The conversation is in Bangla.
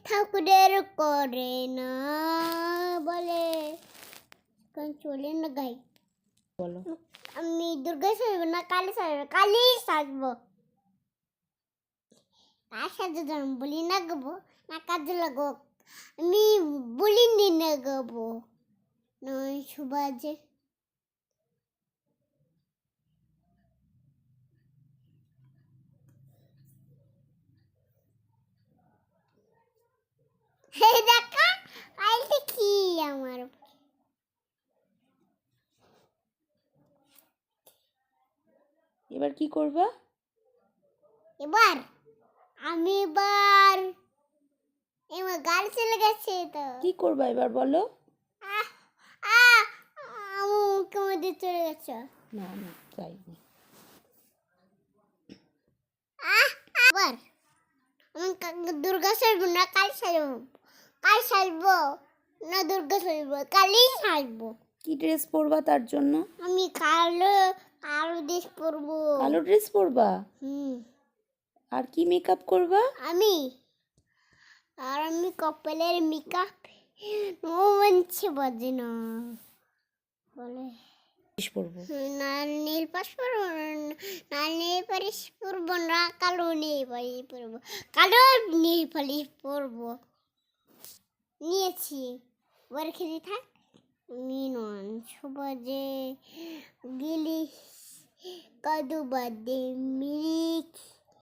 ঠাকুরের করে না বলে চলে না গাই বলো। আমি দুর্গা সাজবো না কালী সাজবো, কালী সাজবো। কার সাজবো আমি বলি না গাবো না কাজে লাগো, আমি বলিনি না গাবো নয় সুবাজে। এই দেখা কালকে কি আমার এবার কি করবা? এবার আমি এবার গাড়ি চলে গেছে তো কি করবা এবার বলো? মধ্যে চলে গেছে। না না যাইনি। আবার আমি দুর্গা সাজবো না কালী সাজবো, কালী সাজবো না দুর্গা সাজবো, কালী সাজবো। কি ড্রেস পরবা তার জন্য? আমি কালো কালো ড্রেস পরবো। কালো ড্রেস পরবা? আর কি মেকআপ করবা? আমি কপালের মেকআপ ও মনছে বাজে না বলে পরবো না, নীল পাশ পরবো না, নীল পালিশ পরবো না, কালো নীল পালিশ পরবো, কালো নীল পালিশ পরবো। নিয়েছি ওর খেতে থাক মিনন সবাজে গিলি কদু বাদে মিরিক।